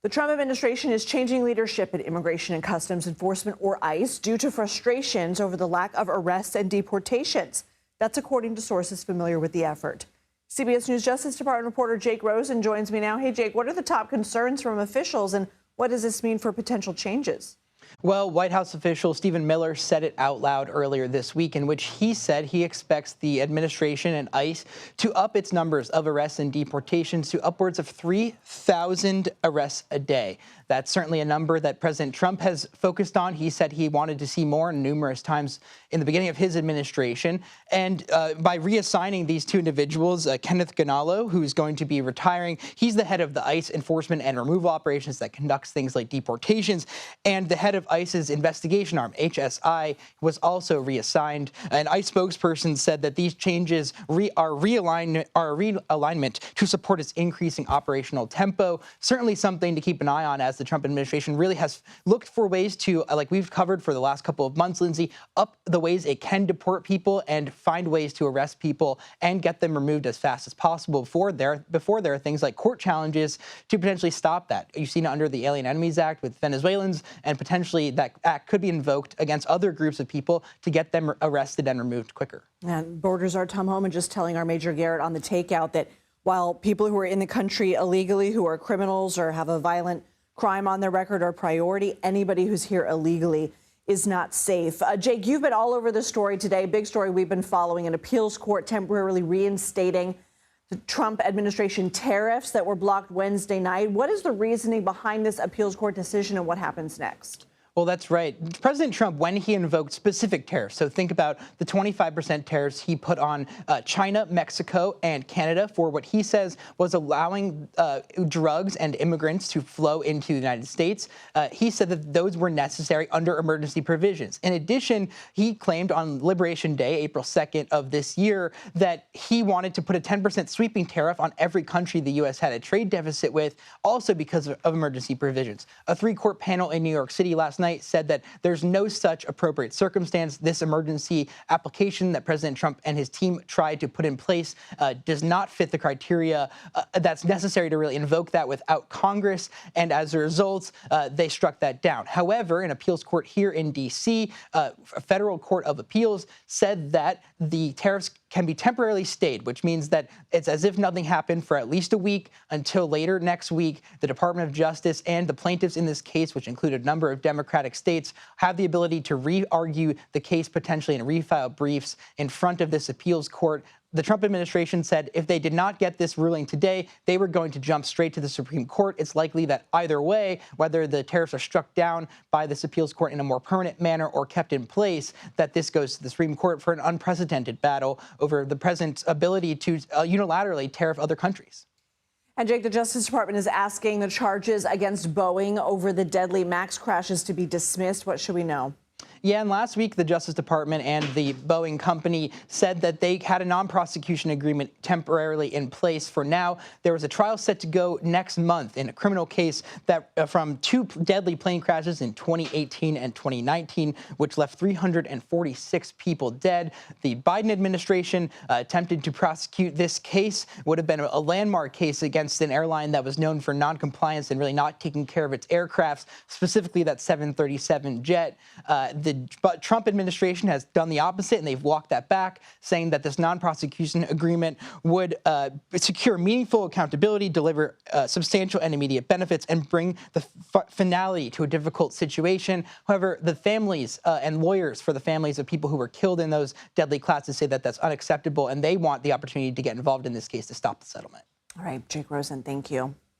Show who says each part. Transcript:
Speaker 1: The Trump administration is changing leadership at Immigration and Customs Enforcement, or ICE, due to frustrations over the lack of arrests and deportations. That's according to sources familiar with the effort. CBS News Justice Department reporter Jake Rosen joins me now. Hey, Jake, what are the top concerns from officials, and what does this mean for potential changes?
Speaker 2: Well, White House official Stephen Miller said it out loud earlier this week, in which he said he expects the administration and ICE to up its numbers of arrests and deportations to upwards of 3,000 arrests a day. That's certainly a number that President Trump has focused on. He said he wanted to see more numerous times in the beginning of his administration. And by reassigning these two individuals, Kenneth Ganalo, who's going to be retiring, he's the head of the ICE enforcement and removal operations that conducts things like deportations, and the head of ICE's investigation arm, HSI, was also reassigned. An ICE spokesperson said that these changes are a realignment to support its increasing operational tempo. Certainly something to keep an eye on, as the Trump administration really has looked for ways to, like we've covered for the last couple of months, Lindsay, up the ways it can deport people and find ways to arrest people and get them removed as fast as possible before there are things like court challenges to potentially stop that. You've seen it under the Alien Enemies Act with Venezuelans, and potentially that act could be invoked against other groups of people to get them arrested and removed quicker.
Speaker 1: And Borders are Tom Homan just telling our Major Garrett on the takeout that while people who are in the country illegally, who are criminals or have a violent crime on their record are priority, anybody who's here illegally is not safe. Jake, you've been all over the story today. Big story we've been following: an appeals court temporarily reinstating the Trump administration tariffs that were blocked Wednesday night. What is the reasoning behind this appeals court decision, and what happens next?
Speaker 2: Well, that's right. President Trump, when he invoked specific tariffs, so think about the 25% tariffs he put on China, Mexico, and Canada for what he says was allowing drugs and immigrants to flow into the United States. He said that those were necessary under emergency provisions. In addition, he claimed on Liberation Day, April 2nd of this year, that he wanted to put a 10% sweeping tariff on every country the U.S. had a trade deficit with, also because of emergency provisions. A three-court panel in New York City last night said that there's no such appropriate circumstance. This emergency application that President Trump and his team tried to put in place does not fit the criteria that's necessary to really invoke that without Congress, and as a result, they struck that down. However, an appeals court here in D.C., a federal court of appeals, said that the tariffs can be temporarily stayed, which means that it's as if nothing happened for at least a week until later next week. The Department of Justice and the plaintiffs in this case, which include a number of Democratic states, have the ability to re-argue the case potentially and refile briefs in front of this appeals court. The Trump administration said if they did not get this ruling today, they were going to jump straight to the Supreme Court. It's likely that either way, whether the tariffs are struck down by this appeals court in a more permanent manner or kept in place, that this goes to the Supreme Court for an unprecedented battle over the president's ability to unilaterally tariff other countries.
Speaker 1: And Jake, the Justice Department is asking the charges against Boeing over the deadly MAX crashes to be dismissed. What should we know?
Speaker 2: Yeah, and last week, the Justice Department and the Boeing company said that they had a non-prosecution agreement temporarily in place for now. There was a trial set to go next month in a criminal case that from two deadly plane crashes in 2018 and 2019, which left 346 people dead. The Biden administration attempted to prosecute this case. Would have been a landmark case against an airline that was known for non-compliance and really not taking care of its aircrafts, specifically that 737 jet. The Trump administration has done the opposite, and they've walked that back, saying that this non-prosecution agreement would secure meaningful accountability, deliver substantial and immediate benefits, and bring the finality to a difficult situation. However, the families and lawyers for the families of people who were killed in those deadly clashes say that that's unacceptable, and they want the opportunity to get involved in this case to stop the settlement.
Speaker 1: All right, Jake Rosen, thank you.